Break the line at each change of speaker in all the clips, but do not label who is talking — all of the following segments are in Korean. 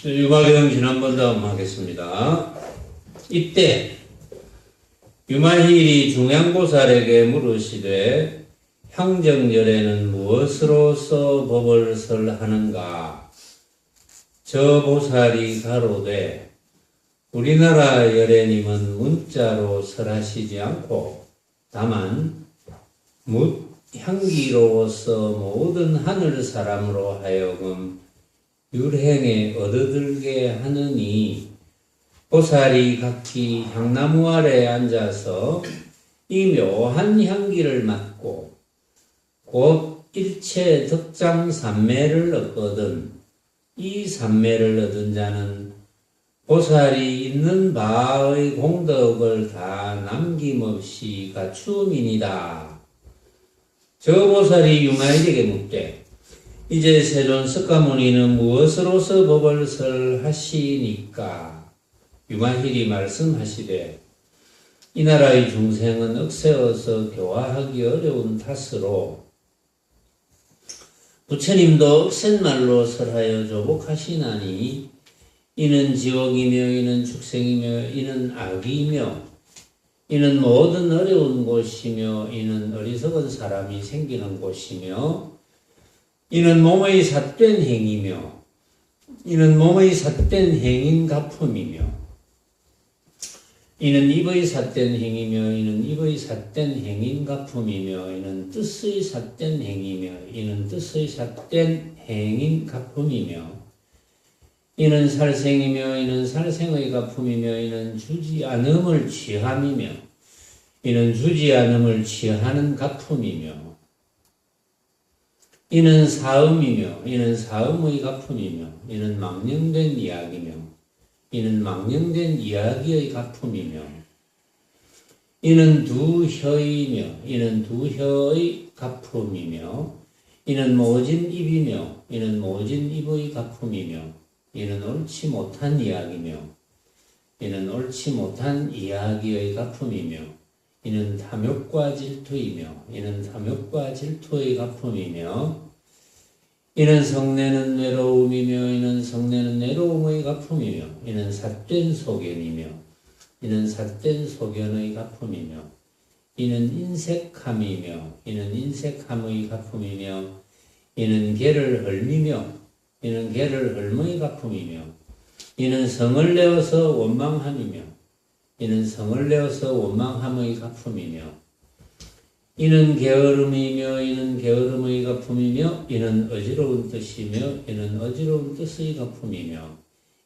유마경 지난번 다음 하겠습니다. 이때 유마힐이 중양보살에게 물으시되 향정열에는 무엇으로서 법을 설하는가? 저 보살이 가로되 우리나라 열애님은 문자로 설하시지 않고 다만 향기로워서 모든 하늘 사람으로 하여금 율행에 얻어들게 하느니 보살이 각기 향나무 아래 앉아서 이 묘한 향기를 맡고 곧 일체 덕장 삼매를 얻거든 이 삼매를 얻은 자는 보살이 있는 바의 공덕을 다 남김없이 갖추음이니이다. 저 보살이 유마일에게 묻되 이제 세존 석가모니는 무엇으로서 법을 설하시니까? 유마힐이 말씀하시되 이 나라의 중생은 억세어서 교화하기 어려운 탓으로 부처님도 억센 말로 설하여 조복하시나니 이는 지옥이며 이는 축생이며 이는 악이며 이는 모든 어려운 곳이며 이는 어리석은 사람이 생기는 곳이며 이는 몸의 삿된 행이며 이는 몸의 삿된 행인 가품이며 이는 입의 삿된 행이며 이는 입의 삿된 행인 가품이며 이는 뜻의 삿된 행이며 이는 뜻의 삿된 행인 가품이며 이는 살생이며 이는 살생의 가품이며 이는 주지 않음을 취함이며 이는 주지 않음을 취하는 가품이며 이는 사음이며 이는 사음의 가품이며 이는 망령된 이야기며 이는 망령된 이야기의 가품이며 이는 두 혀이며 이는 두 혀의 가품이며 이는 모진 입이며 이는 모진 입의 가품이며 이는 옳지 못한 이야기며 이는 옳지 못한 이야기의 가품이며 이는 탐욕과 질투이며 이는 탐욕과 질투의 가품이며 이는 성내는 외로움이며 이는 성내는 외로움의 가품이며 이는 삿된 소견이며 이는 삿된 소견의 가품이며 이는 인색함이며 이는 인색함의 가품이며 이는 개를 헐미며 이는 개를 헐머의 가품이며 이는 성을 내어서 원망함이며 이는 성을 내어서 원망함의 가품이며 이는 게으름이며 이는 게으름의 가품이며 이는 어지러운 뜻이며 이는 어지러운 뜻의 가품이며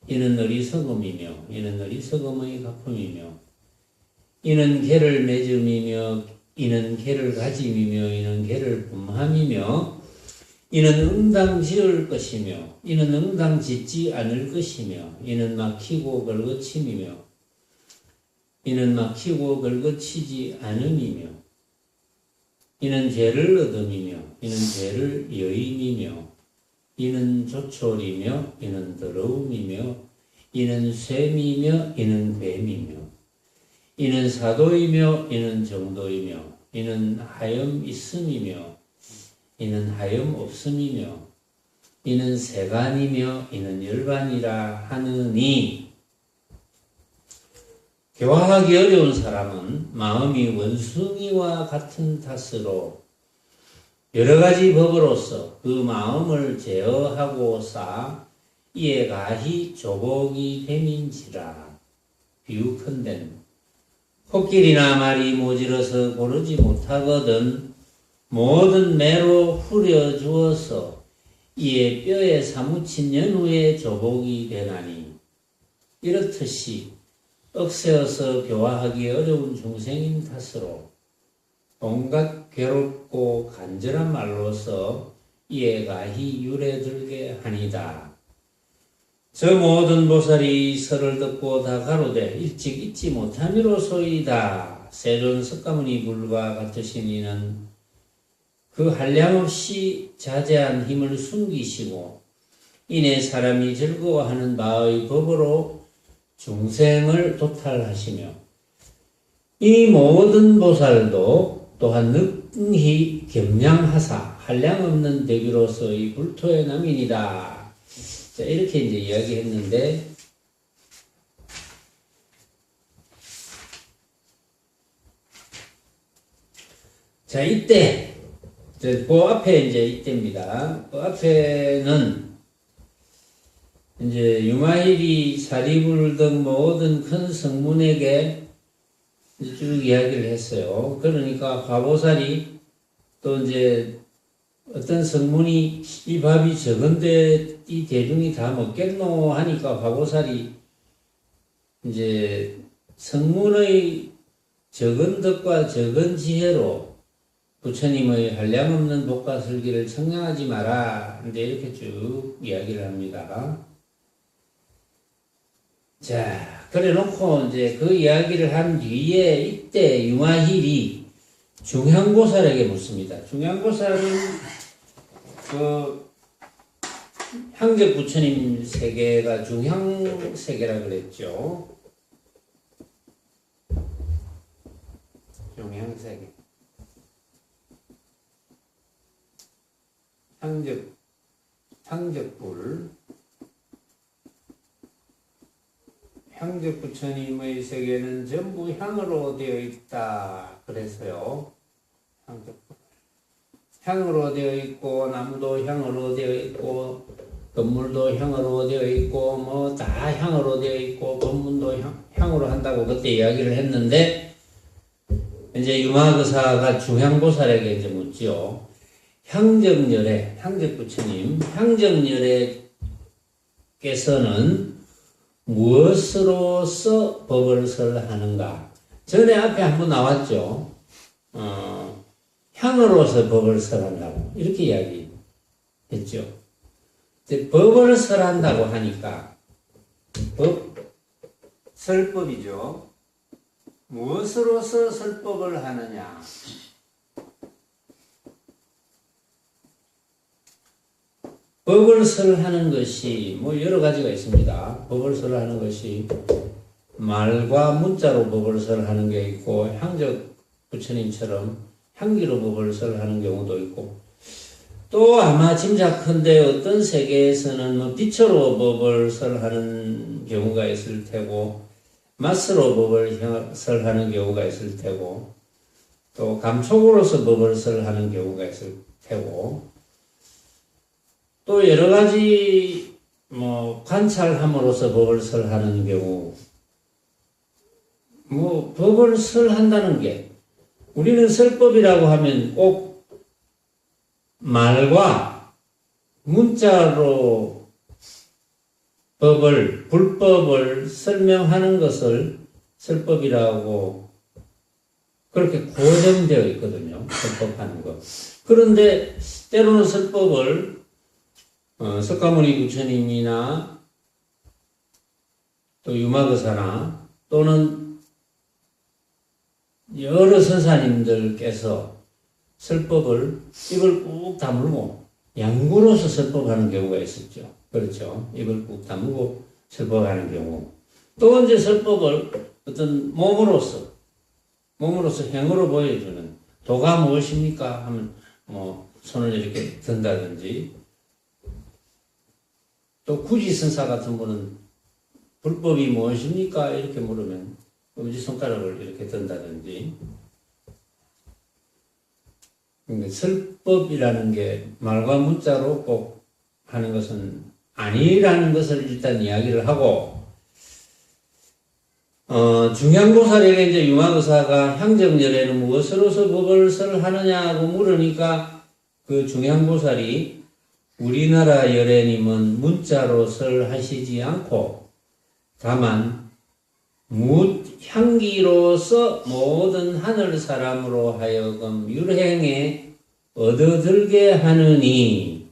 이는 어리석음이며 이는 어리석음의 가품이며 이는 개를 맺음이며 이는 개를 가짐이며 이는 개를 분함이며 이는 응당 지을 것이며 이는 응당 짓지 않을 것이며 이는 막히고 걸거침이며 이는 막히고 걸거치지 않음이며 이는 죄를 얻음이며 이는 죄를 여임이며 이는 조촐이며 이는 더러움이며 이는 쇠미며 이는 뱀이며 이는 사도이며 이는 정도이며 이는 하염 있음이며 이는 하염 없음이며 이는 세간이며 이는 열반이라 하느니 교화하기 어려운 사람은 마음이 원숭이와 같은 탓으로 여러 가지 법으로서 그 마음을 제어하고사 이에 가히 조복이 됨인지라. 비유컨대 코끼리나 말이 모질어서 고르지 못하거든 모든 매로 후려 주어서 이에 뼈에 사무친 연후에 조복이 되나니 이렇듯이 억세어서 교화하기 어려운 중생인 탓으로 온갖 괴롭고 간절한 말로서 이에 가히 유래들게 하니다. 저 모든 보살이 설을 듣고 다 가로되 일찍 잊지 못함이로소이다. 세존 석가모니 불과 같으신 이는 그 한량없이 자제한 힘을 숨기시고 이내 사람이 즐거워하는 바의 법으로 중생을 도탈하시며 이 모든 보살도 또한 능히 겸양하사 한량없는 대비로서의 불토의 남인이다. 자, 이렇게 이제 이야기했는데, 자, 이때, 그 앞에 이제 이때입니다. 그 앞에는 이제 유마일이 사리불 등 모든 큰 성문에게 쭉 이야기를 했어요. 그러니까 과보살이 또 이제 어떤 성문이 이 밥이 적은데 이 대중이 다 먹겠노 하니까 과보살이 이제 성문의 적은 덕과 적은 지혜로 부처님의 한량없는 복과 설기를 청량하지 마라. 근데 이렇게 쭉 이야기를 합니다. 자, 그래 놓고 이제 그 이야기를 한 뒤에 이때 유마힐이 중향보살에게 묻습니다. 중향보살은 그 향적 부처님 세계가 중향 세계라 그랬죠. 중향 세계. 향적불. 향적 부처님의 세계는 전부 향으로 되어 있다. 그래서요. 향으로 되어 있고, 나무도 향으로 되어 있고, 건물도 향으로 되어 있고, 뭐 다 향으로 되어 있고, 법문도 향으로 한다고 그때 이야기를 했는데, 이제 유마거사가 중향보살에게 이제 묻지요. 향정열애, 향적부처님, 향정열애께서는 무엇으로서 법을 설하는가? 전에 앞에 한번 나왔죠. 향으로서 법을 설한다고 이렇게 이야기했죠. 법을 설한다고 하니까 설법이죠. 무엇으로서 설법을 하느냐? 법을 설하는 것이 뭐 여러 가지가 있습니다. 법을 설하는 것이 말과 문자로 법을 설하는 게 있고, 향적 부처님처럼 향기로 법을 설하는 경우도 있고, 또 아마 짐작컨대 어떤 세계에서는 뭐 빛으로 법을 설하는 경우가 있을 테고, 맛으로 법을 설하는 경우가 있을 테고, 또 감촉으로서 법을 설하는 경우가 있을 테고, 또 여러 가지 뭐 관찰함으로써 법을 설하는 경우, 뭐 법을 설한다는 게 우리는 설법이라고 하면 꼭 말과 문자로 불법을 설명하는 것을 설법이라고 그렇게 고정되어 있거든요. 설법하는 것. 그런데 때로는 설법을 석가모니 부처님이나 또 유마거사나 또는 여러 선사님들께서 설법을 입을 꾹 다물고 양구로서 설법하는 경우가 있었죠. 그렇죠. 입을 꾹 다물고 설법하는 경우. 또 이제 설법을 어떤 몸으로서 행으로 보여주는 도가 무엇입니까? 하면 뭐 손을 이렇게 든다든지, 또 구지선사 같은 분은 불법이 무엇입니까? 이렇게 물으면 엄지손가락을 이렇게 든다든지. 그러니까 설법이라는 게 말과 문자로 꼭 하는 것은 아니라는 것을 일단 이야기를 하고, 중향보살에게 이제 유마거사가 향정열애는 무엇으로서 법을 설하느냐고 물으니까 그 중향보살이 우리나라 열애님은 문자로 설하시지 않고 다만 향기로서 모든 하늘 사람으로 하여금 율행에 얻어들게 하느니,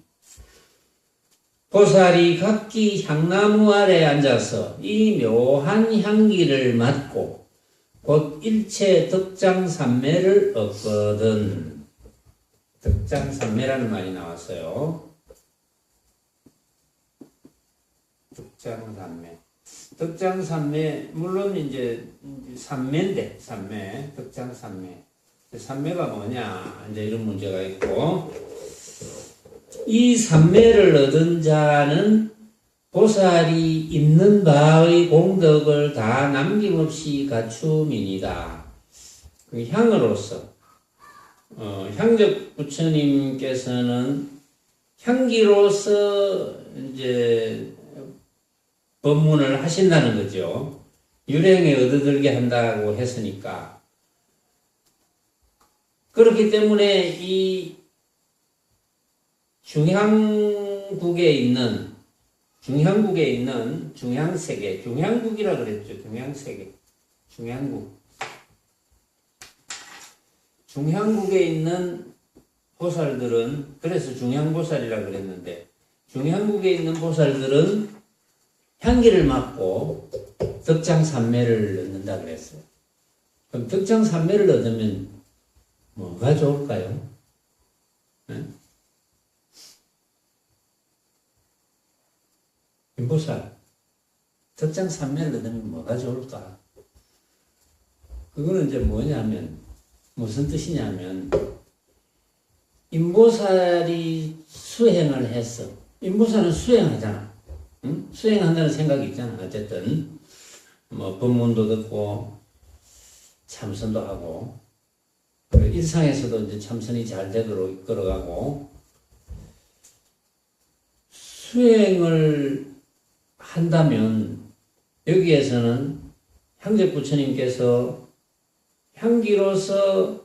보살이 각기 향나무 아래 앉아서 이 묘한 향기를 맡고 곧 일체 덕장삼매를 얻거든. 덕장삼매라는 말이 나왔어요. 덕장삼매. 덕장삼매, 물론 이제 삼매인데, 덕장삼매. 삼매가 뭐냐, 이제 이런 문제가 있고, 이 삼매를 얻은 자는 보살이 있는 바의 공덕을 다 남김없이 갖춤이니다. 그 향으로서 향적 부처님께서는 향기로서 이제 법문을 하신다는 거죠. 유행에 얻어들게 한다고 했으니까. 그렇기 때문에 이 중향국에 있는 중향세계, 중향국이라 그랬죠. 중향세계, 중향국. 중향국에 있는 보살들은, 그래서 중향보살이라 그랬는데, 중향국에 있는 보살들은 향기를 맡고 덕장산매를 얻는다 그랬어요. 그럼 덕장산매를 얻으면 뭐가 좋을까요? 네? 인보살, 덕장산매를 얻으면 뭐가 좋을까? 그거는 이제 뭐냐면, 무슨 뜻이냐면, 인보살이 수행을 했어. 인보살은 수행하잖아. 응? 수행한다는 생각이 있잖아. 어쨌든, 뭐, 법문도 듣고, 참선도 하고, 일상에서도 이제 참선이 잘 되도록 이끌어가고, 수행을 한다면, 여기에서는 향적 부처님께서 향기로서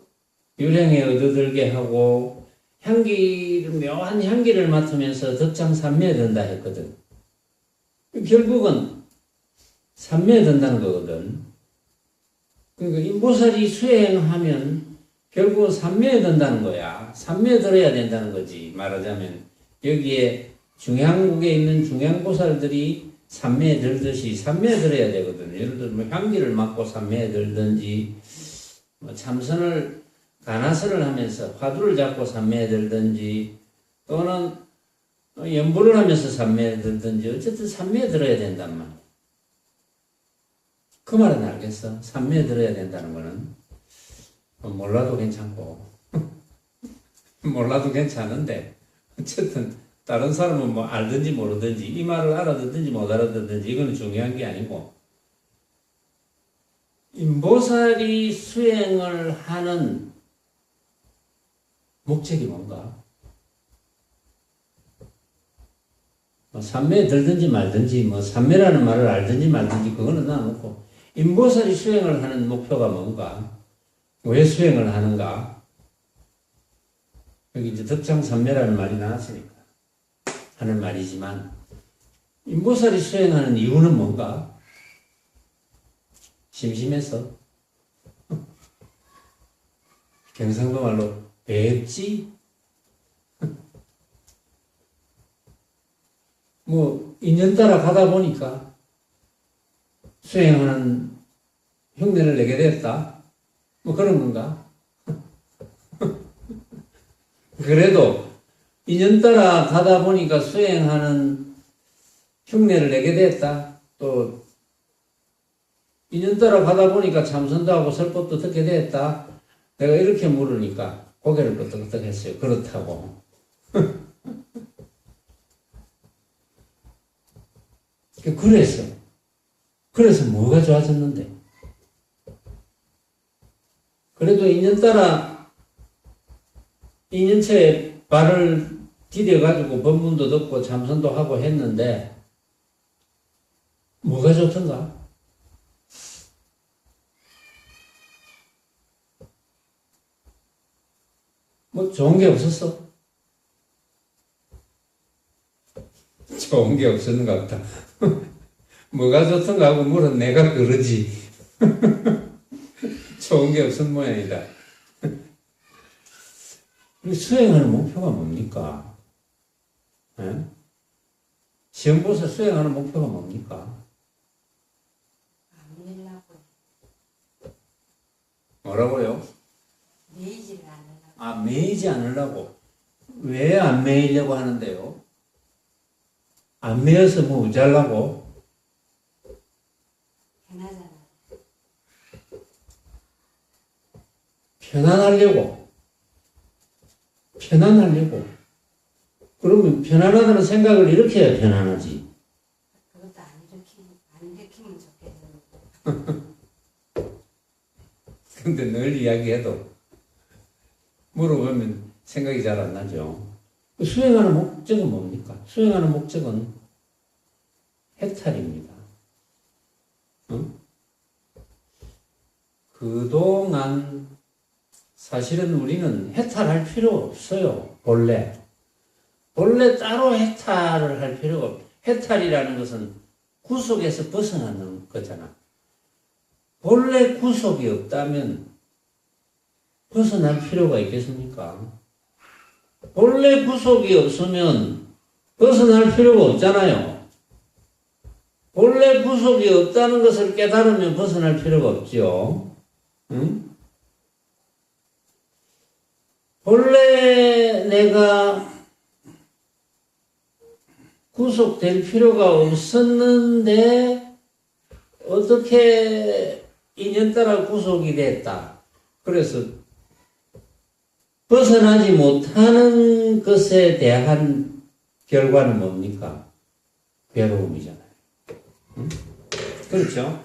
유행에 얻어들게 하고, 묘한 향기를 맡으면서 덕장산매에 든다 했거든. 결국은 산매에 든다는 거거든. 그러니까 인보살이 수행하면 결국은 산매에 든다는 거야. 산매에 들어야 된다는 거지. 말하자면 여기에 중향국에 있는 중향보살들이 산매에 들듯이 산매에 들어야 되거든. 예를 들면 뭐 향기를 맡고 산매에 들든지, 뭐 참선을 가나설을 하면서 화두를 잡고 산매에 들든지, 또는 연보를 하면서 산매에 들든지, 어쨌든 산매에 들어야 된단 말이야. 그 말은 알겠어. 산매에 들어야 된다는 거는 몰라도 괜찮고 몰라도 괜찮은데, 어쨌든 다른 사람은 뭐 알든지 모르든지, 이 말을 알아듣든지 못 알아듣든지 이거는 중요한 게 아니고, 인보살이 수행을 하는 목적이 뭔가? 뭐 산매에 들든지 말든지, 뭐 산매라는 말을 알든지 말든지 그거는 놔놓고, 인보살이 수행을 하는 목표가 뭔가? 왜 수행을 하는가? 여기 이제 덕장산매라는 말이 나왔으니까 하는 말이지만, 인보살이 수행하는 이유는 뭔가? 심심해서? 경상도 말로 배지? 뭐 인연 따라 가다 보니까 수행하는 흉내를 내게 됐다? 뭐 그런 건가? 그래도 인연 따라 가다 보니까 수행하는 흉내를 내게 됐다? 또 인연 따라 가다 보니까 참선도 하고 설법도 듣게 됐다? 내가 이렇게 물으니까 고개를 끄덕끄덕 했어요. 그렇다고. 그래서 뭐가 좋아졌는데? 그래도 인연 따라 인연처에 발을 디뎌가지고 법문도 듣고 참선도 하고 했는데 뭐가 좋던가? 뭐 좋은 게 없었어? 좋은 게 없었는가 보다. 뭐가 좋던가 하고 물은 내가 그러지. 좋은 게 없은 모양이다. 수행하는 목표가 뭡니까? 예? 시험 보서 수행하는 목표가 뭡니까?
안 밀라고.
뭐라고요?
매이지를 않으라고.
아, 매이지 않으려고. 왜 안 매이려고 하는데요? 안 매여서 뭐 우잘라고?
편하잖아.
편안하려고. 그러면 편안하다는 생각을 이렇게 해야 편안하지. 근데 늘 이야기해도 물어보면 생각이 잘 안 나죠. 수행하는 목적은 뭡니까? 수행하는 목적은 해탈입니다. 그동안 사실은 우리는 해탈할 필요 없어요. 본래 따로 해탈을 할 필요가 없어요. 해탈이라는 것은 구속에서 벗어나는 거잖아. 본래 구속이 없다면 벗어날 필요가 있겠습니까? 본래 구속이 없으면 벗어날 필요가 없잖아요. 본래 구속이 없다는 것을 깨달으면 벗어날 필요가 없죠. 응? 본래 내가 구속될 필요가 없었는데 어떻게 인연따라 구속이 됐다. 그래서 벗어나지 못하는 것에 대한 결과는 뭡니까? 괴로움이잖아요. 응? 그렇죠?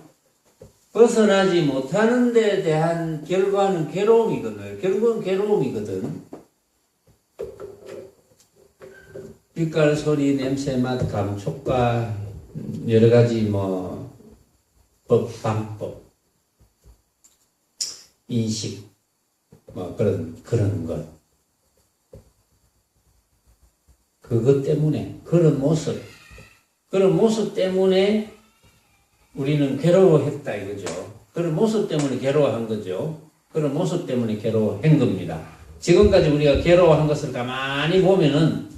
벗어나지 못하는 데 대한 결과는 괴로움이거든요. 결국은 괴로움이거든. 빛깔, 소리, 냄새, 맛, 감, 촉과 여러 가지 법, 방법, 인식, 그런 것. 그것 때문에, 그런 모습 때문에 우리는 괴로워했다 이거죠. 그런 모습 때문에 괴로워한 거죠. 그런 모습 때문에 괴로워한 겁니다. 지금까지 우리가 괴로워한 것을 가만히 보면은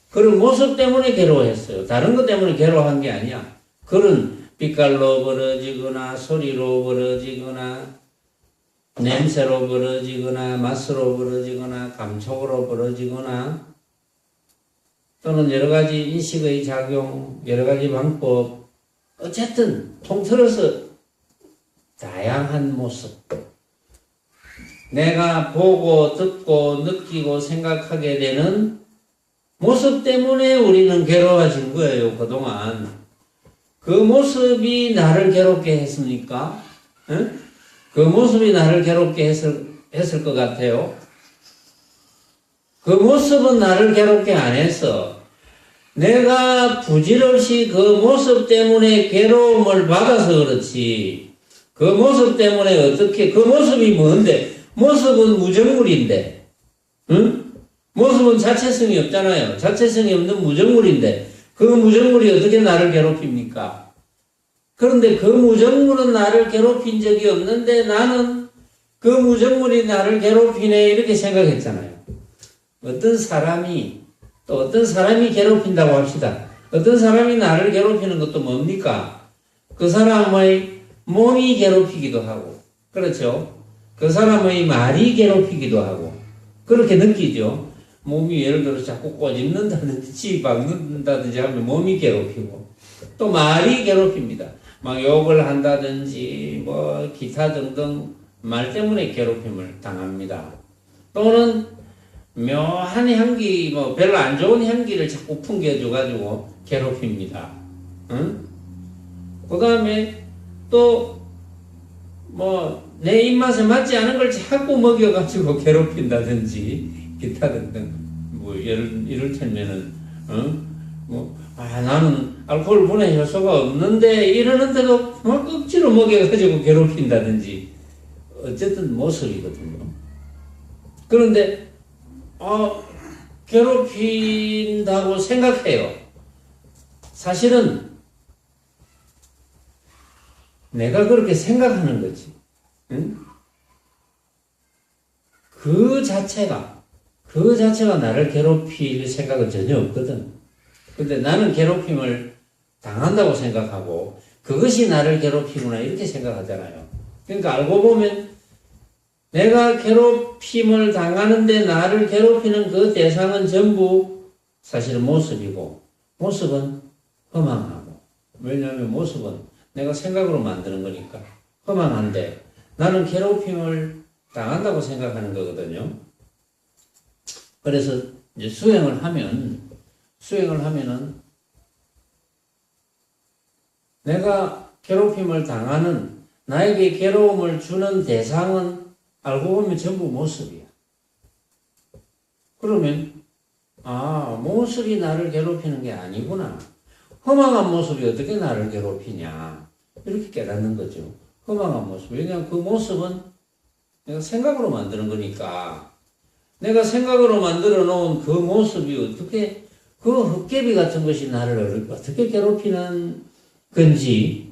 그런 모습 때문에 괴로워했어요. 다른 것 때문에 괴로워한 게 아니야. 그런 빛깔로 벌어지거나 소리로 벌어지거나 냄새로 벌어지거나 맛으로 벌어지거나 감촉으로 벌어지거나 또는 여러 가지 인식의 작용, 여러 가지 방법, 어쨌든 통틀어서 다양한 모습. 내가 보고 듣고 느끼고 생각하게 되는 모습 때문에 우리는 괴로워진 거예요, 그동안. 그 모습이 나를 괴롭게 했습니까? 응? 그 모습이 나를 괴롭게 했을 것 같아요. 그 모습은 나를 괴롭게 안 했어. 내가 부질없이 그 모습 때문에 괴로움을 받아서 그렇지. 그 모습 때문에 그 모습이 뭔데? 모습은 무정물인데, 응? 모습은 자체성이 없잖아요. 자체성이 없는 무정물인데, 그 무정물이 어떻게 나를 괴롭힙니까? 그런데 그 무정물은 나를 괴롭힌 적이 없는데 나는 그 무정물이 나를 괴롭히네, 이렇게 생각했잖아요. 어떤 사람이 괴롭힌다고 합시다. 어떤 사람이 나를 괴롭히는 것도 뭡니까? 그 사람의 몸이 괴롭히기도 하고, 그렇죠? 그 사람의 말이 괴롭히기도 하고, 그렇게 느끼죠? 몸이 예를 들어 자꾸 꼬집는다든지, 박는다든지 하면 몸이 괴롭히고, 또 말이 괴롭힙니다. 막 욕을 한다든지, 기타 등등 말 때문에 괴롭힘을 당합니다. 또는 묘한 향기, 별로 안 좋은 향기를 자꾸 풍겨줘가지고 괴롭힙니다. 응? 그 다음에 또, 내 입맛에 맞지 않은 걸 자꾸 먹여가지고 괴롭힌다든지, 기타 등등, 이를테면은, 나는 알코올 분해 효소가 없는데, 이러는데도 억지로 먹여가지고 괴롭힌다든지, 어쨌든 모습이거든요. 그런데, 괴롭힌다고 생각해요. 사실은 내가 그렇게 생각하는 거지. 응? 그 자체가 나를 괴롭힐 생각은 전혀 없거든. 근데 나는 괴롭힘을 당한다고 생각하고 그것이 나를 괴롭히구나 이렇게 생각하잖아요. 그러니까 알고 보면 내가 괴롭힘을 당하는데 나를 괴롭히는 그 대상은 전부 사실은 모습이고, 모습은 허망하고, 왜냐하면 모습은 내가 생각으로 만드는 거니까 허망한데 나는 괴롭힘을 당한다고 생각하는 거거든요. 그래서 이제 수행을 하면은 내가 괴롭힘을 당하는 나에게 괴로움을 주는 대상은 알고 보면 전부 모습이야. 그러면 모습이 나를 괴롭히는 게 아니구나. 허망한 모습이 어떻게 나를 괴롭히냐. 이렇게 깨닫는 거죠. 허망한 모습. 왜냐하면 그 모습은 내가 생각으로 만드는 거니까. 내가 생각으로 만들어 놓은 그 모습이 어떻게, 그 헛개비 같은 것이 나를 어떻게 괴롭히는 건지,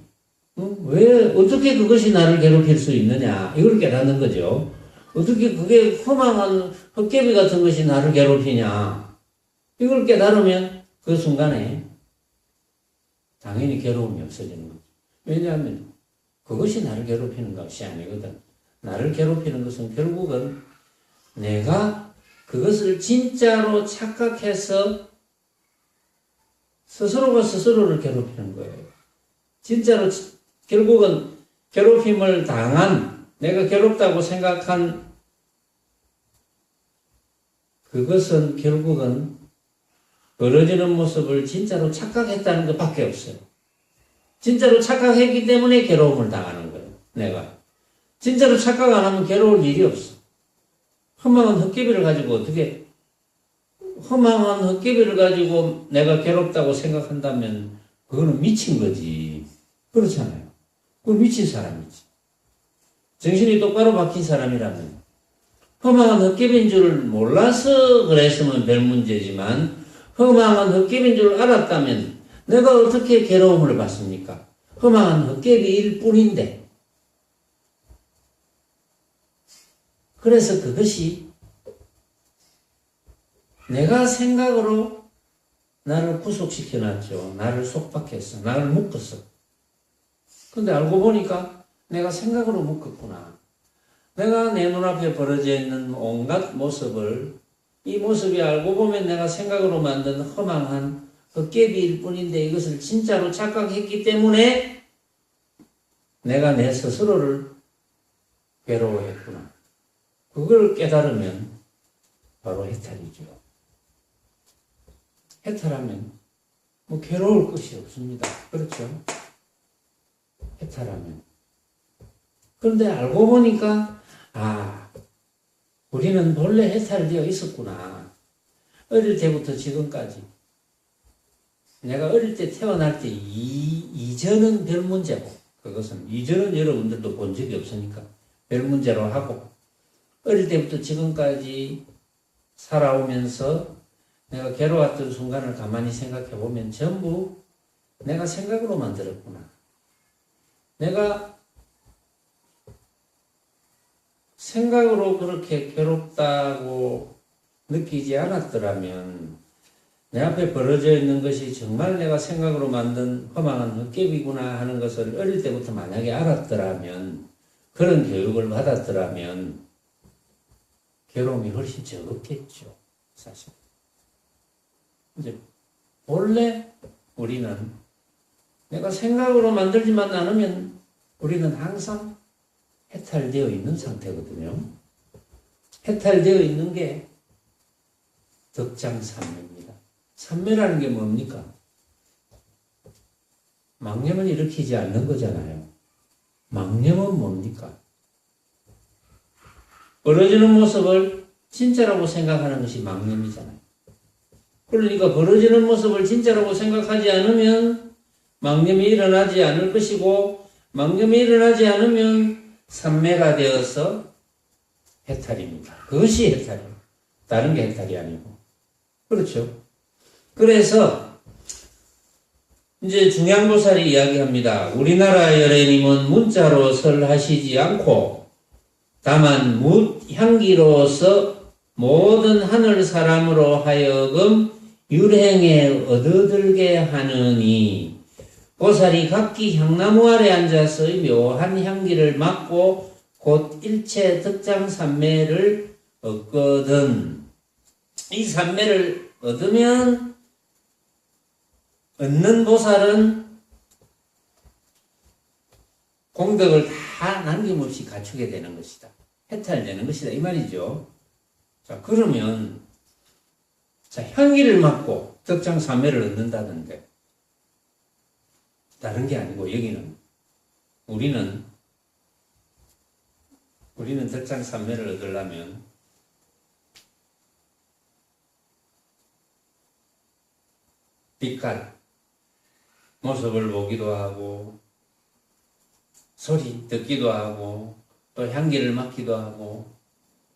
왜, 어떻게 그것이 나를 괴롭힐 수 있느냐. 이걸 깨닫는 거죠. 어떻게 그게 허망한 헛개비 같은 것이 나를 괴롭히냐. 이걸 깨달으면 그 순간에 당연히 괴로움이 없어지는 거죠. 왜냐하면 그것이 나를 괴롭히는 것이 아니거든. 나를 괴롭히는 것은 결국은 내가 그것을 진짜로 착각해서 스스로가 스스로를 괴롭히는 거예요. 진짜로 결국은 괴롭힘을 당한, 내가 괴롭다고 생각한 그것은 결국은 벌어지는 모습을 진짜로 착각했다는 것밖에 없어요. 진짜로 착각했기 때문에 괴로움을 당하는 거예요. 내가. 진짜로 착각 안 하면 괴로울 일이 없어. 허망한 헛개비를 가지고 어떻게, 허망한 헛개비를 가지고 내가 괴롭다고 생각한다면 그거는 미친 거지. 그렇잖아요. 그건 미친 사람이지. 정신이 똑바로 박힌 사람이라면 허망한 헛개비인 줄 몰라서 그랬으면 별 문제지만 허망한 헛개비인 줄 알았다면 내가 어떻게 괴로움을 받습니까? 허망한 헛개비일 뿐인데. 그래서 그것이 내가 생각으로 나를 구속시켜 놨죠. 나를 속박했어. 나를 묶었어. 근데 알고 보니까 내가 생각으로 묶었구나. 내가 내 눈앞에 벌어져 있는 온갖 모습을, 이 모습이 알고 보면 내가 생각으로 만든 허망한 헛개비일 뿐인데 이것을 진짜로 착각했기 때문에 내가 내 스스로를 괴로워했구나. 그걸 깨달으면 바로 해탈이죠. 해탈하면 뭐 괴로울 것이 없습니다. 그렇죠? 해탈하면. 그런데 알고 보니까 우리는 본래 해탈되어 있었구나. 어릴 때부터 지금까지. 내가 어릴 때 태어날 때 이전은 별 문제고, 그것은 이전은 여러분들도 본 적이 없으니까 별 문제로 하고, 어릴 때부터 지금까지 살아오면서 내가 괴로웠던 순간을 가만히 생각해 보면 전부 내가 생각으로 만들었구나. 내가 생각으로 그렇게 괴롭다고 느끼지 않았더라면 내 앞에 벌어져 있는 것이 정말 내가 생각으로 만든 허망한 헛개비구나 하는 것을 어릴 때부터 만약에 알았더라면, 그런 교육을 받았더라면 괴로움이 훨씬 적었겠죠. 사실. 이제 본래 우리는 내가 생각으로 만들지만 않으면 우리는 항상 해탈되어 있는 상태거든요. 해탈되어 있는 게 덕장삼매입니다. 삼매라는 게 뭡니까? 망념을 일으키지 않는 거잖아요. 망념은 뭡니까? 벌어지는 모습을 진짜라고 생각하는 것이 망념이잖아요. 그러니까 벌어지는 모습을 진짜라고 생각하지 않으면 망념이 일어나지 않을 것이고, 망념이 일어나지 않으면 삼매가 되어서 해탈입니다. 그것이 해탈입니다. 다른 게 해탈이 아니고. 그렇죠. 그래서 이제 중양보살이 이야기합니다. 우리나라 열애님은 문자로 설하시지 않고 다만 묻향기로서 모든 하늘 사람으로 하여금 율행에 얻어들게 하느니, 보살이 각기 향나무 아래 앉아서 묘한 향기를 맡고 곧 일체 덕장 삼매를 얻거든. 이 삼매를 얻으면 얻는 보살은 공덕을 다 남김없이 갖추게 되는 것이다. 해탈되는 것이다. 이 말이죠. 자, 그러면 향기를 맡고 덕장 삼매를 얻는다는데, 다른 게 아니고 여기는 우리는 우리는 덕장산매를 얻으려면 빛깔, 모습을 보기도 하고 소리 듣기도 하고 또 향기를 맡기도 하고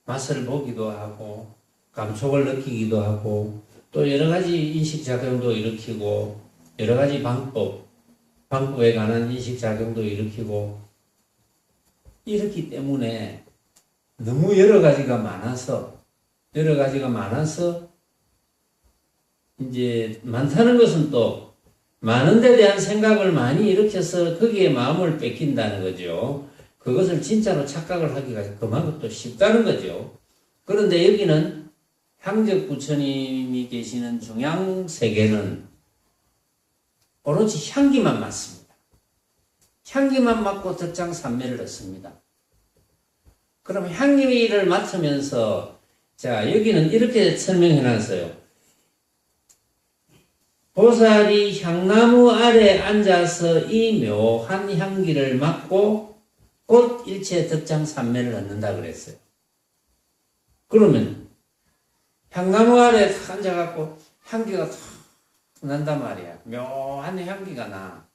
맛을 보기도 하고 감촉을 느끼기도 하고 또 여러 가지 인식작용도 일으키고 여러 가지 방법에 관한 인식작용도 일으키고 이렇기 때문에 너무 여러 가지가 많아서 이제 많다는 것은 또 많은 데 대한 생각을 많이 일으켜서 거기에 마음을 뺏긴다는 거죠. 그것을 진짜로 착각을 하기가 그만큼 또 쉽다는 거죠. 그런데 여기는 향적 부처님이 계시는 중앙세계는 오로지 향기만 맡습니다. 향기만 맡고 덕장산매를 얻습니다. 그럼 향기를 맡으면서 자 여기는 이렇게 설명해 놨어요. 보살이 향나무 아래 앉아서 이 묘한 향기를 맡고 곧 일체 덕장산매를 얻는다 그랬어요. 그러면 향나무 아래 앉아갖고 향기가 탁 난단 말이야. 묘한 향기가 나.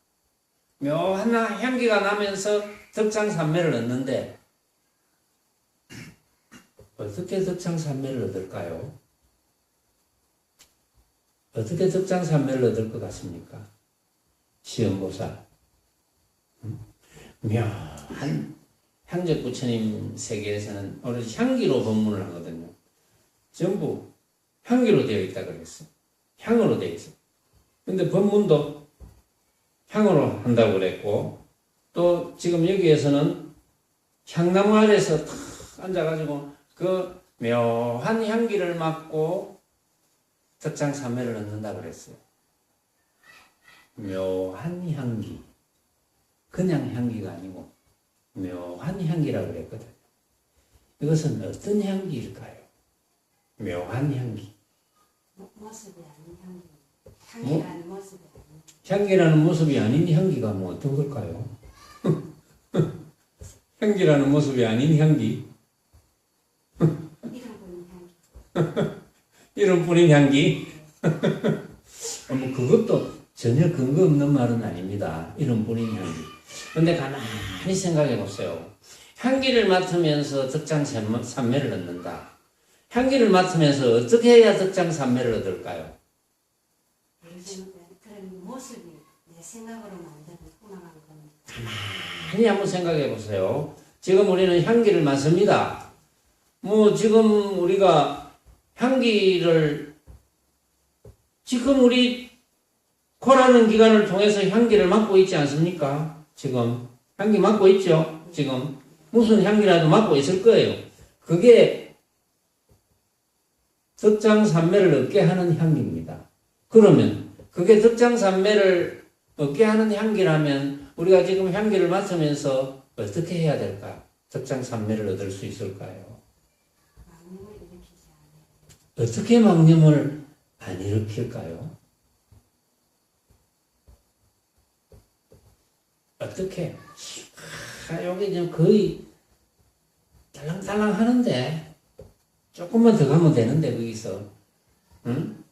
묘한 향기가 나면서 덕장산매를 얻는데 어떻게 덕장산매를 얻을까요? 어떻게 덕장산매를 얻을 것 같습니까? 시험보살. 묘한 향적 부처님 세계에서는 오로지 향기로 법문을 하거든요. 전부 향기로 되어 있다 그랬어요. 향으로 되어 있어요. 근데 법문도 향으로 한다고 그랬고 또 지금 여기에서는 향나무 아래서 탁 앉아가지고 그 묘한 향기를 맡고 덕장산매를 얻는다 그랬어요. 묘한 향기. 그냥 향기가 아니고 묘한 향기라고 그랬거든요. 이것은 어떤 향기일까요? 묘한 향기.
모습이 아닌 향기. 향기라는 모습이 아닌.
향기라는 모습이 아닌 향기가 뭐 어떤 걸까요? 향기라는 모습이 아닌 향기. 이름 뿌린 향기. 뭐 그것도 전혀 근거 없는 말은 아닙니다. 이름 뿌린 향기. 근데 가만히 생각해 보세요. 향기를 맡으면서 덕장산매를 얻는다. 향기를 맡으면서 어떻게 해야 덕장산매를 얻을까요?
그런 모습이 내 생각으로 만드는 통나간 겁니다.
가만히 한번 생각해 보세요. 지금 우리는 향기를 맡습니다. 뭐 지금 우리가 향기를 지금 우리 코라는 기관을 통해서 향기를 맡고 있지 않습니까? 지금 향기 맡고 있죠? 지금 무슨 향기라도 맡고 있을 거예요. 그게 덕장산매를 얻게 하는 향기입니다. 그러면 그게 덕장산매를 얻게 하는 향기라면 우리가 지금 향기를 맡으면서 어떻게 해야 될까? 덕장산매를 얻을 수 있을까요?
망념을 일으키지 않아요.
어떻게 망념을 안 일으킬까요? 어떻게? 여기 지금 거의 달랑달랑 하는데 조금만 더 가면 되는데 거기서 응?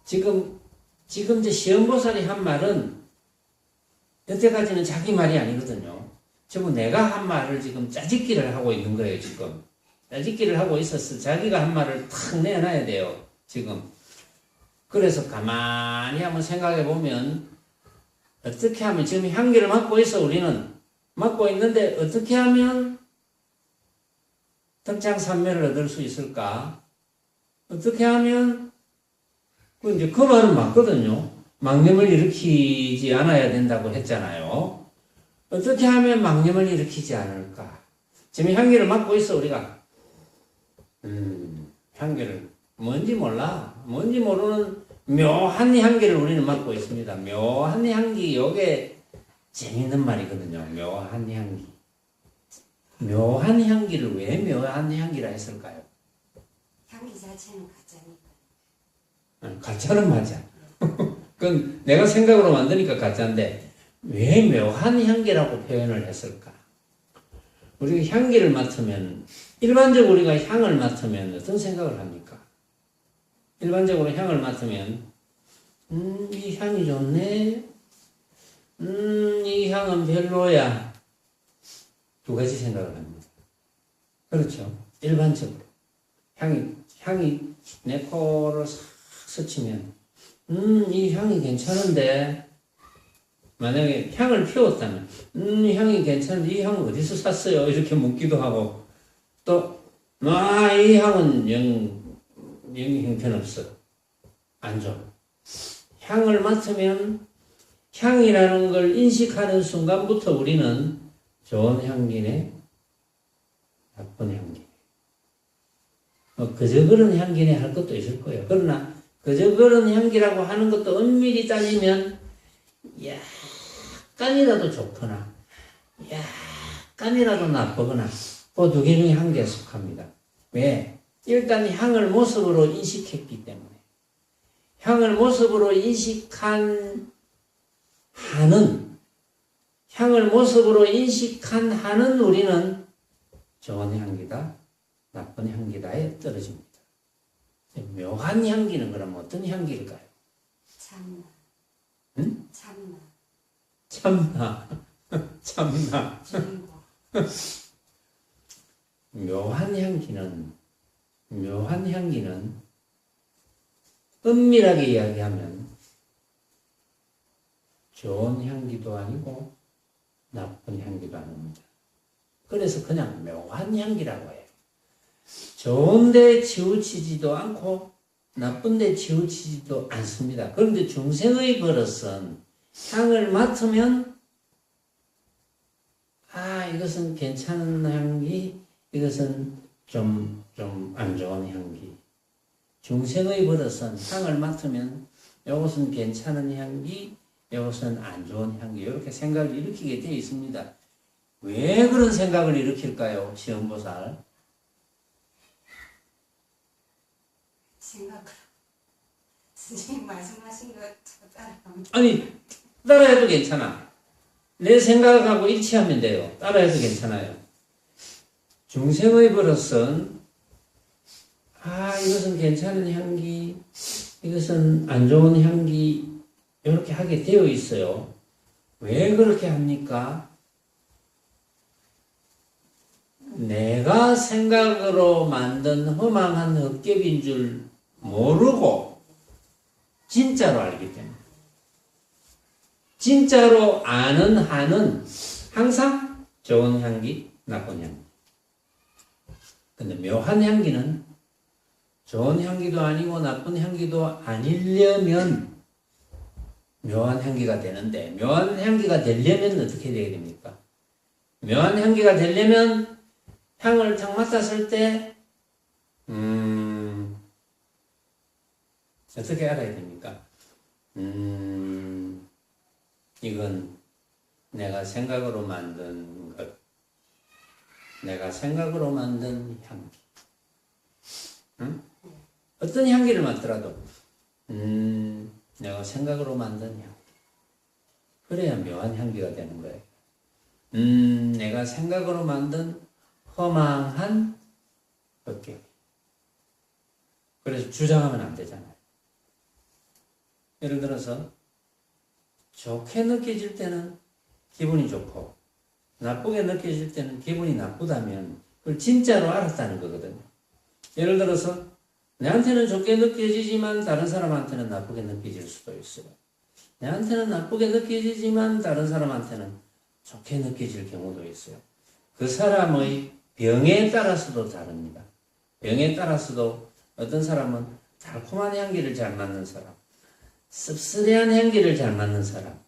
지금 이제 시험보살이 한 말은 여태까지는 자기 말이 아니거든요. 전부 내가 한 말을 지금 짜집기를 하고 있는 거예요. 지금 짜집기를 하고 있어서 자기가 한 말을 탁 내놔야 돼요. 지금 그래서 가만히 한번 생각해 보면 어떻게 하면 지금 향기를 맡고 있어. 우리는 맡고 있는데 어떻게 하면 덕장산매를 얻을 수 있을까? 어떻게 하면 이제 그 말은 맞거든요. 망념을 일으키지 않아야 된다고 했잖아요. 어떻게 하면 망념을 일으키지 않을까? 지금 향기를 맡고 있어 우리가. 향기를 뭔지 몰라. 뭔지 모르는 묘한 향기를 우리는 맡고 있습니다. 묘한 향기, 요게 재밌는 말이거든요. 묘한 향기. 묘한 향기를 왜 묘한 향기라 했을까요?
향기 자체는 가짜니까.
가짜는 맞아. 그건 내가 생각으로 만드니까 가짜인데 왜 묘한 향기라고 표현을 했을까? 우리가 향기를 맡으면, 일반적으로 우리가 향을 맡으면 어떤 생각을 합니까? 일반적으로 향을 맡으면, 이 향이 좋네? 이 향은 별로야. 두 가지 생각을 합니다. 그렇죠? 일반적으로. 향이 내 코를 싹 스치면, 이 향이 괜찮은데, 만약에 향을 피웠다면, 이 향이 괜찮은데, 이 향은 어디서 샀어요? 이렇게 묻기도 하고, 또, 이 향은 영 형편없어. 안 좋아. 향을 맡으면, 향이라는 걸 인식하는 순간부터 우리는 좋은 향기네, 나쁜 향기네. 그저 그런 향기네 할 것도 있을 거예요. 그러나 그저 그런 향기라고 하는 것도 엄밀히 따지면 약간이라도 좋거나 약간이라도 나쁘거나 그 두 개 중에 한 개에 속합니다. 왜? 일단 향을 모습으로 인식했기 때문에. 향을 모습으로 인식한 한은 우리는 좋은 향기다, 나쁜 향기다에 떨어집니다. 묘한 향기는 그럼 어떤 향기일까요?
참나.
응?
참나.
참나.
주인공.
묘한 향기는 은밀하게 이야기하면 좋은 향기도 아니고 나쁜 향기도 아닙니다. 그래서 그냥 묘한 향기라고 해요. 좋은데 치우치지도 않고 나쁜데 치우치지도 않습니다. 그런데 중생의 버릇은 향을 맡으면 이것은 괜찮은 향기, 이것은 좀 안 좋은 향기. 중생의 버릇은 향을 맡으면 이것은 괜찮은 향기, 이것은 안 좋은 향기, 이렇게 생각을 일으키게 되어 있습니다. 왜 그런 생각을 일으킬까요? 시험보살.
생각으로. 선생님 말씀하신 거 따라합니다.
아니, 따라해도 괜찮아. 내 생각하고 일치하면 돼요. 따라해도 괜찮아요. 중생의 버릇은 이것은 괜찮은 향기, 이것은 안 좋은 향기 이렇게 하게 되어 있어요. 왜 그렇게 합니까? 내가 생각으로 만든 허망한 헛개비인 줄 모르고 진짜로 알기 때문에. 진짜로 아는 한은 항상 좋은 향기, 나쁜 향기. 근데 묘한 향기는 좋은 향기도 아니고 나쁜 향기도 아니려면 묘한 향기가 되는데, 묘한 향기가 되려면 어떻게 되어야 됩니까? 묘한 향기가 되려면 향을 탁 맡았을 때 어떻게 알아야 됩니까? 이건 내가 생각으로 만든 것, 내가 생각으로 만든 향기. 어떤 향기를 맡더라도 내가 생각으로 만든 향기. 그래야 묘한 향기가 되는 거예요. 내가 생각으로 만든 허망한 헛개비. 그래서 주장하면 안 되잖아요. 예를 들어서 좋게 느껴질 때는 기분이 좋고 나쁘게 느껴질 때는 기분이 나쁘다면 그걸 진짜로 알았다는 거거든요. 예를 들어서 내한테는 좋게 느껴지지만 다른 사람한테는 나쁘게 느껴질 수도 있어요. 내한테는 나쁘게 느껴지지만 다른 사람한테는 좋게 느껴질 경우도 있어요. 그 사람의 병에 따라서도 다릅니다. 병에 따라서도 어떤 사람은 달콤한 향기를 잘 맡는 사람, 씁쓸한 향기를 잘 맡는 사람,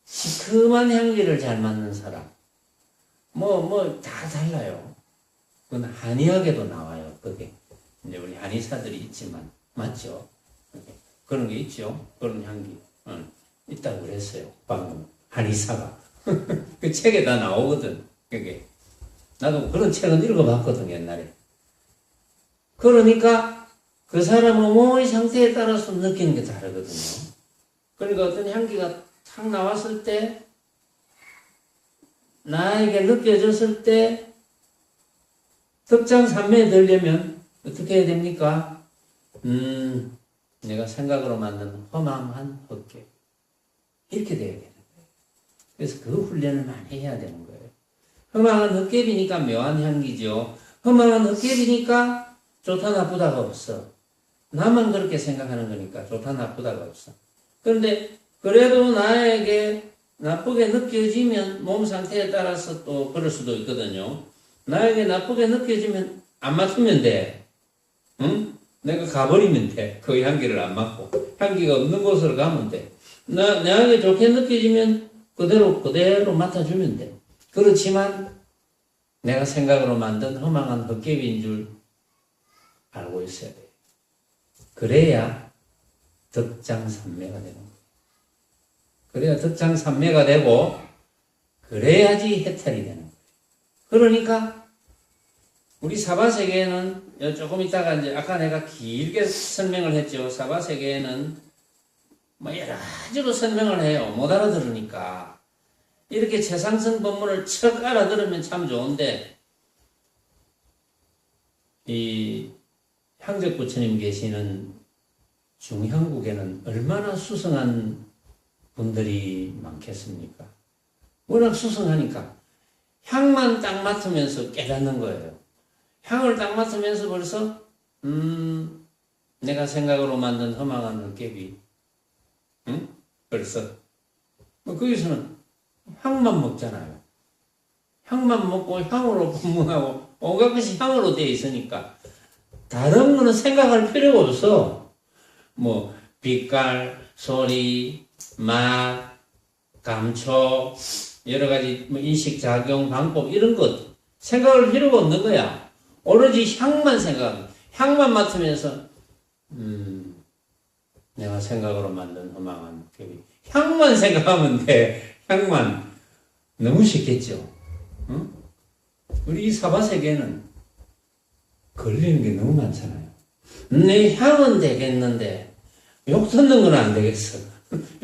시큼한 향기를 잘 맡는 사람, 다 달라요. 그건 한의학에도 나와요. 그게 이제 우리 한의사들이 있지만 맞죠? 그런 게 있죠. 그런 향기 있다고 그랬어요. 방금 한의사가 그 책에 다 나오거든. 그게 나도 그런 책은 읽어봤거든 옛날에. 그러니까 그 사람의 몸의 상태에 따라서 느끼는 게 다르거든요. 그러니까 어떤 향기가 탁 나왔을 때 나에게 느껴졌을 때 덕장산매에 들려면 어떻게 해야 됩니까? 내가 생각으로 만든 허망한 헛개. 이렇게 돼야 되는 거예요. 그래서 그 훈련을 많이 해야 되는 거예요. 허망한 헛개비니까 묘한 향기죠. 허망한 헛개비니까 좋다 나쁘다가 없어. 나만 그렇게 생각하는 거니까 좋다 나쁘다가 없어. 그런데 그래도 나에게 나쁘게 느껴지면 몸 상태에 따라서 또 그럴 수도 있거든요. 나에게 나쁘게 느껴지면 안 맡으면 돼. 응? 내가 가버리면 돼. 그 향기를 안 맡고. 향기가 없는 곳으로 가면 돼. 나에게 좋게 느껴지면 그대로 맡아주면 돼. 그렇지만 내가 생각으로 만든 허망한 헛개비인 줄 알고 있어야 돼. 그래야 덕장산매가 되는 거예요. 그래야 덕장산매가 되고 그래야지 해탈이 되는 거예요. 그러니까 우리 사바세계에는 조금 있다가 이제 아까 내가 길게 설명을 했죠. 사바세계에는 뭐 여러 가지로 설명을 해요. 못 알아들으니까. 이렇게 최상승 법문을 척 알아들으면 참 좋은데 이 향적부처님 계시는 중향국에는 얼마나 수승한 분들이 많겠습니까? 워낙 수승하니까 향만 딱 맡으면서 깨닫는 거예요. 향을 딱 맡으면서 벌써 내가 생각으로 만든 허망한 헛개비 벌써 거기서는 향만 먹잖아요. 향만 먹고 향으로 분문하고 온갖 것이 향으로 되어 있으니까 다른 거는 생각할 필요가 없어. 뭐 빛깔, 소리, 맛, 감촉, 여러 가지 뭐 인식 작용 방법 이런 것 생각할 필요가 없는 거야. 오로지 향만 생각, 향만 맡으면서 내가 생각으로 만든 허망한 헛개비. 향만 생각하면 돼. 향만. 너무 쉽겠죠. 응? 우리 이 사바세계는 걸리는 게 너무 많잖아요. 내 향은 되겠는데 욕 듣는 건 안 되겠어.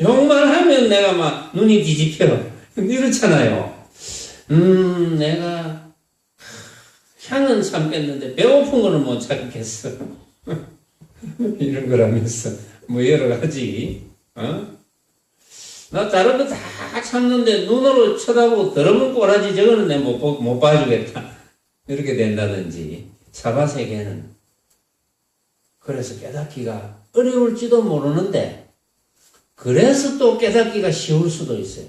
욕만 하면 내가 막 눈이 뒤집혀. 이렇잖아요. 내가 향은 참겠는데 배고픈 거는 못 참겠어. 이런 거라면서 뭐 여러 가지. 나 다른 거 다 참는데 눈으로 쳐다보고 더러운 꼬라지 저거는 내가 못 봐주겠다. 이렇게 된다든지. 사바세계는 그래서 깨닫기가 어려울지도 모르는데 그래서 또 깨닫기가 쉬울 수도 있어요.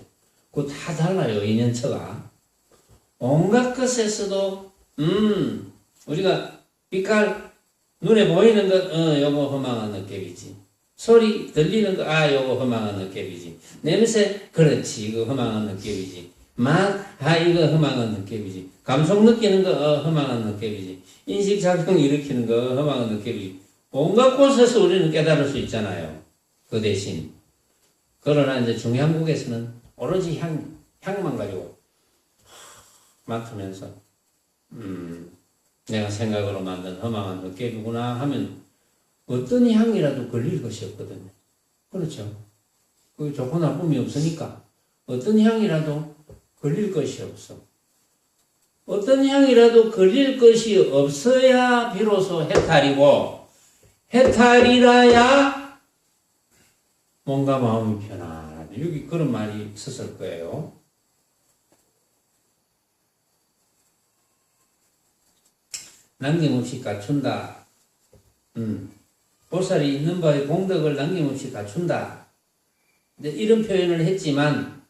그거 다 달라요. 인연처가. 온갖 것에서도 우리가 빛깔 눈에 보이는 것 요거 허망한 헛개비지. 소리 들리는 거 요거 허망한 헛개비지. 냄새 그렇지 이거 허망한 헛개비지. 맛 이거 허망한 헛개비지. 감성 느끼는 거 허망한 헛개비지. 인식 작용 일으키는 거 허망한 헛개비지. 온갖 곳에서 우리는 깨달을 수 있잖아요. 그 대신 그러나 이제 중향국에서는 오로지 향만 가지고 맡으면서 내가 생각으로 만든 허망한 헛개비구나 하면 어떤 향이라도 걸릴 것이 없거든요. 그렇죠. 그 좋고 나쁨이 없으니까 어떤 향이라도 걸릴 것이 없어. 어떤 향이라도 걸릴 것이 없어야 비로소 해탈이고 해탈이라야 몸과 마음이 편안하다. 여기 그런 말이 있었을 거예요. 남김없이 갖춘다. 보살이 있는 바의 공덕을 남김없이 갖춘다. 근데 이런 표현을 했지만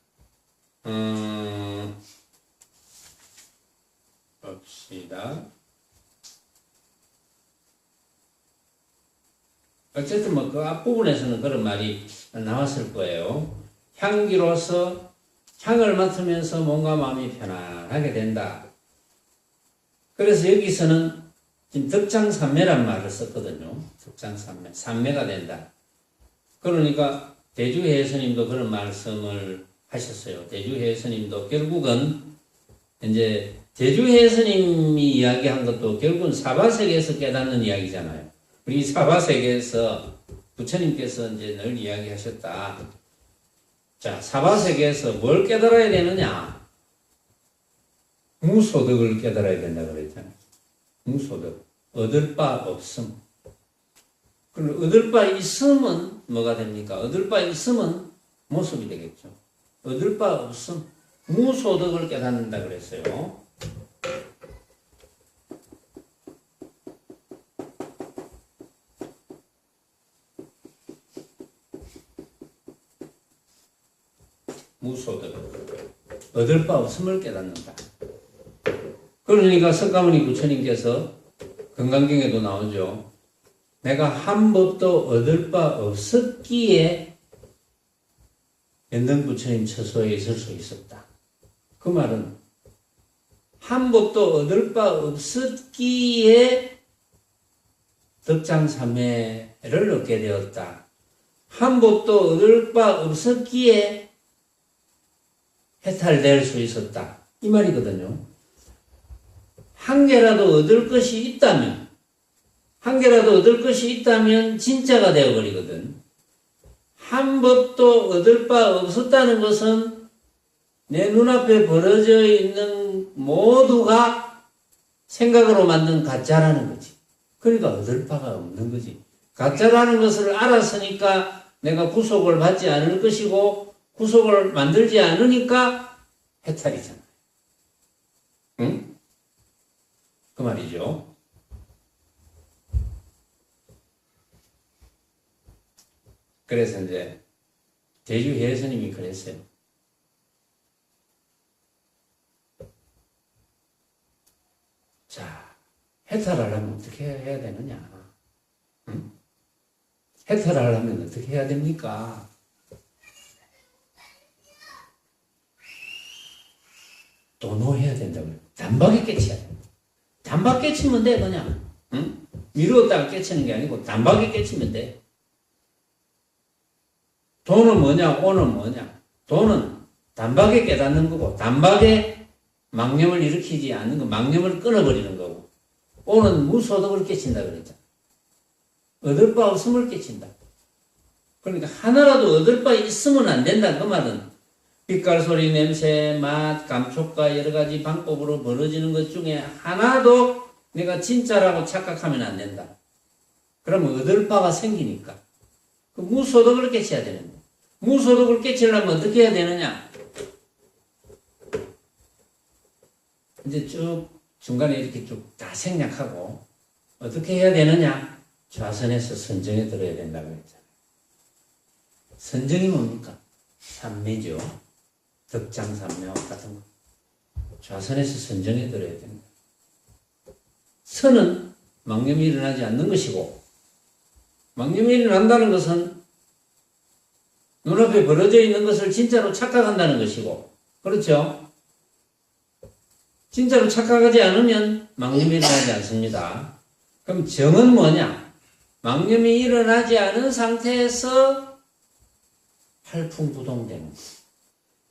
봅시다. 어쨌든 뭐 그 앞부분에서는 그런 말이 나왔을 거예요. 향기로서 향을 맡으면서 몸과 마음이 편안하게 된다. 그래서 여기서는 지금 덕장산매란 말을 썼거든요. 덕장산매. 산매가 된다. 그러니까 대주해 스님도 그런 말씀을 하셨어요. 대주해 스님도 결국은 이제 대주해 스님이 이야기한 것도 결국은 사바세계에서 깨닫는 이야기잖아요. 우리 사바세계에서 부처님께서 이제 늘 이야기하셨다. 자, 사바세계에서 뭘 깨달아야 되느냐? 무소득을 깨달아야 된다 그랬잖아요. 무소득. 얻을 바 없음. 그럼 얻을 바 있음은 뭐가 됩니까? 얻을 바 있음은 모습이 되겠죠. 얻을 바 없음. 무소득을 깨닫는다 그랬어요. 무소득. 얻을 바 없음을 깨닫는다. 그러니까 석가모니 부처님께서 건강경에도 나오죠. 내가 한 법도 얻을 바 없었기에 연등 부처님 처소에 있을 수 있었다. 그 말은 한 법도 얻을 바 없었기에 덕장삼매를 얻게 되었다. 한 법도 얻을 바 없었기에 해탈될 수 있었다. 이 말이거든요. 한 개라도 얻을 것이 있다면, 한 개라도 얻을 것이 있다면 진짜가 되어버리거든. 한 법도 얻을 바 없었다는 것은 내 눈앞에 벌어져 있는 모두가 생각으로 만든 가짜라는 거지. 그러니까 얻을 바가 없는 거지. 가짜라는 것을 알았으니까 내가 구속을 받지 않을 것이고 구속을 만들지 않으니까 해탈이잖아. 응? 그 말이죠. 그래서 이제 대주혜 스님이 그랬어요. 자, 해탈하려면 어떻게 해야 되느냐? 응? 해탈하려면 어떻게 해야 됩니까? 도노해야 된다고요. 단박에 깨쳐야 된다. 단박 깨치면 돼, 그냥. 응? 미루었다가 깨치는 게 아니고 단박에 깨치면 돼. 도는 뭐냐, 오는 뭐냐. 도는 단박에 깨닫는 거고, 단박에 망념을 일으키지 않는 거, 망념을 끊어버리는 거고, 오는 무소득을 깨친다 그랬잖아. 얻을 바 없음을 깨친다. 그러니까 하나라도 얻을 바 있으면 안 된다, 그 말은. 빛깔, 소리, 냄새, 맛, 감촉과 여러 가지 방법으로 벌어지는 것 중에 하나도 내가 진짜라고 착각하면 안 된다. 그러면 얻을 바가 생기니까. 그 무소득을 깨쳐야 되는 거야. 무소득을 깨치려면 어떻게 해야 되느냐? 이제 쭉 중간에 이렇게 쭉 다 생략하고 어떻게 해야 되느냐? 좌선에서 선정에 들어야 된다고 했잖아요. 선정이 뭡니까? 삼매죠. 덕장삼매와 같은 거. 좌선에서 선정에 들어야 됩니다. 선은 망념이 일어나지 않는 것이고, 망념이 일어난다는 것은 눈앞에 벌어져 있는 것을 진짜로 착각한다는 것이고, 그렇죠? 진짜로 착각하지 않으면 망념이 일어나지 않습니다. 그럼 정은 뭐냐? 망념이 일어나지 않은 상태에서 팔풍부동되는 거.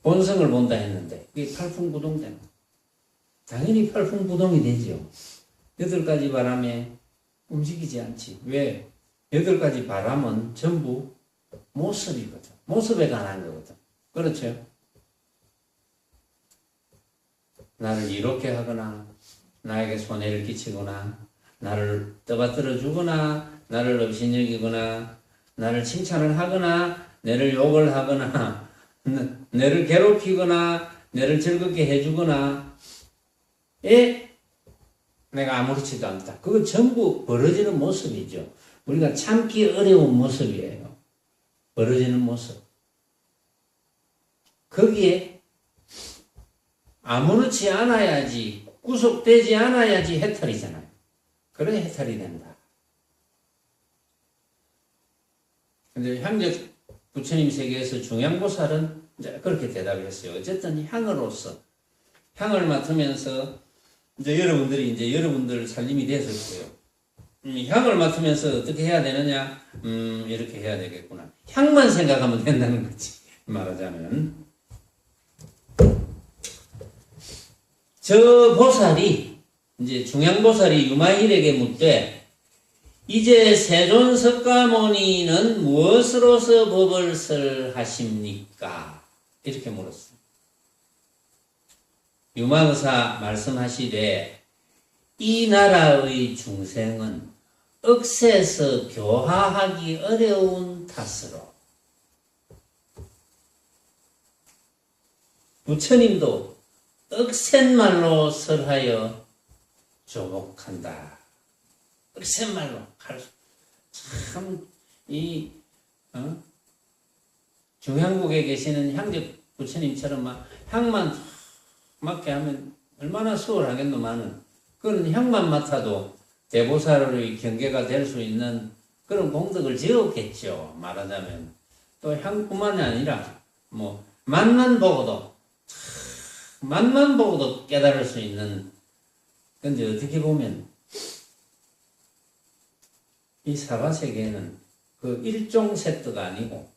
본성을 본다 했는데 이게 팔풍부동되는 거. 당연히 팔풍부동이 되죠. 8가지 바람에 움직이지 않지. 왜? 8가지 바람은 전부 모습이거든. 모습에 관한 거거든. 그렇죠? 나를 이롭게 하거나 나에게 손해를 끼치거나 나를 떠받들어 주거나 나를 업신여기거나 나를 칭찬을 하거나 내를 욕을 하거나 내를 괴롭히거나 내를 즐겁게 해주거나 내가 아무렇지도 않다. 그거 전부 벌어지는 모습이죠. 우리가 참기 어려운 모습이에요. 벌어지는 모습. 거기에 아무렇지 않아야지, 구속되지 않아야지 해탈이잖아요. 그래 해탈이 된다. 근데 향적 부처님 세계에서 중양보살은 이제 그렇게 대답했어요. 어쨌든 향으로서 향을 맡으면서 이제 여러분들 살림이 됐을 거예요. 향을 맡으면서 어떻게 해야 되느냐? 이렇게 해야 되겠구나. 향만 생각하면 된다는 거지. 말하자면. 저 보살이, 이제 중양보살이 유마일에게 묻되, 이제 세존 석가모니는 무엇으로서 법을 설하십니까? 이렇게 물었어요. 유마의사 말씀하시되 이 나라의 중생은 억세서 교화하기 어려운 탓으로 부처님도 억센말로 설하여 조복한다. 억센말로 참 중향국에 계시는 향적 부처님처럼 막 향만 맡게 하면 얼마나 수월하겠노만은 그런 향만 맡아도 대보살의 경계가 될 수 있는 그런功德을 지었겠죠. 말하자면 또 향뿐만이 아니라 뭐 맛만 보고도 깨달을 수 있는. 근데 어떻게 보면 이 사바세계는 그 일종 세트가 아니고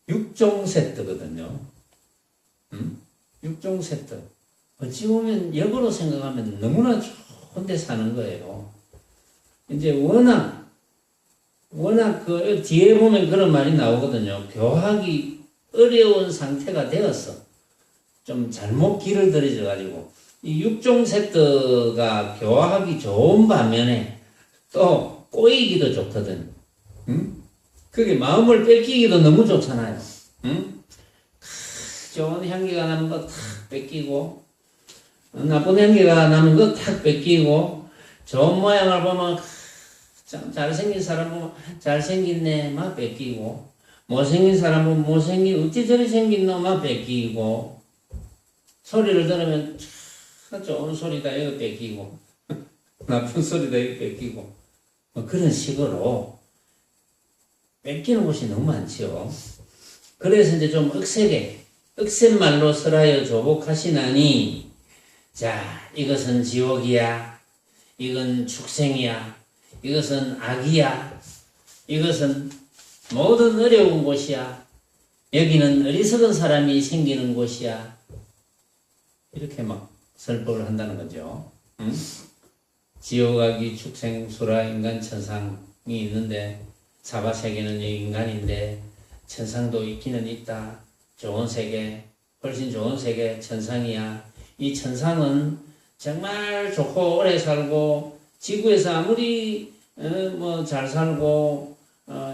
육종 세트거든요. 육종 세트. 어찌 보면 역으로 생각하면 너무나 좋은 데 사는 거예요. 이제 워낙 그 뒤에 보면 그런 말이 나오거든요. 교하기 어려운 상태가 되었어. 좀 잘못 길을 들여져 가지고 이 육종 세트가 교화하기 좋은 반면에 또 꼬이기도 좋거든. 그게 마음을 뺏기기도 너무 좋잖아요. 좋은 향기가 나는 거 탁 뺏기고 나쁜 향기가 나는 거 탁 뺏기고 좋은 모양을 보면 참 잘생긴 사람 보면 잘생겼네 막 뺏기고 못생긴 사람 보면 못생긴 어찌 저리 생긴 놈 막 뺏기고 소리를 들으면 참 좋은 소리다 이거 뺏기고 나쁜 소리다 이거 뺏기고 뭐 그런 식으로 뺏기는 곳이 너무 많지요. 그래서 이제 좀 억센 말로 설하여 조복하시나니 자 이것은 지옥이야, 이건 축생이야, 이것은 악이야, 이것은 모든 어려운 곳이야, 여기는 어리석은 사람이 생기는 곳이야, 이렇게 막 설법을 한다는 거죠. 지옥, 악이, 축생, 수라, 인간, 천상이 있는데 사바세계는 인간인데 천상도 있기는 있다. 좋은 세계, 훨씬 좋은 세계, 천상이야. 이 천상은 정말 좋고 오래 살고 지구에서 아무리 뭐 잘 살고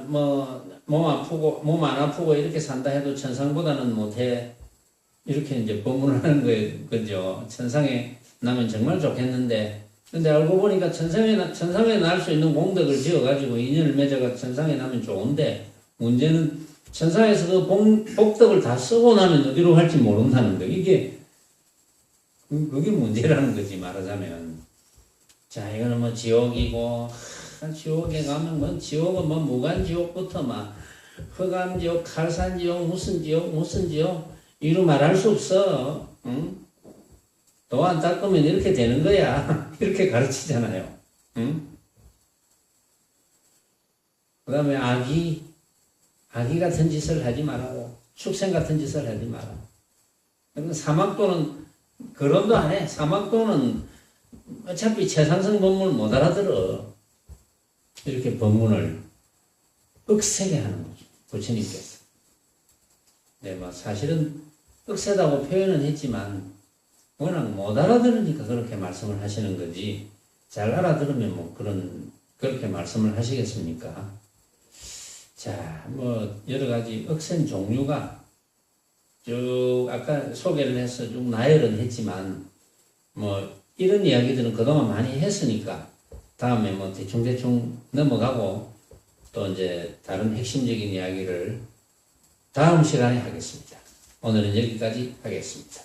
뭐 몸 안 아프고 이렇게 산다 해도 천상보다는 못해. 이렇게 이제 법문을 하는 거죠. 천상에 나면 정말 좋겠는데 근데 알고 보니까 천상에 날 수 있는 공덕을 지어가지고 인연을 맺어가 천상에 나면 좋은데 문제는 천상에서 그 복덕을 다 쓰고 나면 어디로 갈지 모른다는 거. 그게 문제라는 거지, 말하자면. 자, 이거는 뭐 지옥이고, 지옥에 가면 뭐 지옥은 뭐 무간지옥부터 막 흑암지옥, 칼산지옥, 무슨 지옥, 이루 말할 수 없어. 응? 도 안 닦으면 이렇게 되는 거야. 이렇게 가르치잖아요. 응? 그 다음에 아기 같은 짓을 하지 말라고. 축생 같은 짓을 하지 마라. 사막도는 거론도 안 해. 사막도는 어차피 최상승 법문을 못 알아들어. 이렇게 법문을 억세게 하는 거죠. 부처님께서. 네, 뭐 사실은 억세다고 표현은 했지만 워낙 못 알아들으니까 그렇게 말씀을 하시는 거지. 잘 알아들으면 뭐 그렇게 말씀을 하시겠습니까? 자, 뭐 여러 가지 억센 종류가 쭉 아까 소개를 해서 좀 나열은 했지만 뭐 이런 이야기들은 그동안 많이 했으니까 다음에 뭐 대충 넘어가고 또 이제 다른 핵심적인 이야기를 다음 시간에 하겠습니다. 오늘은 여기까지 하겠습니다.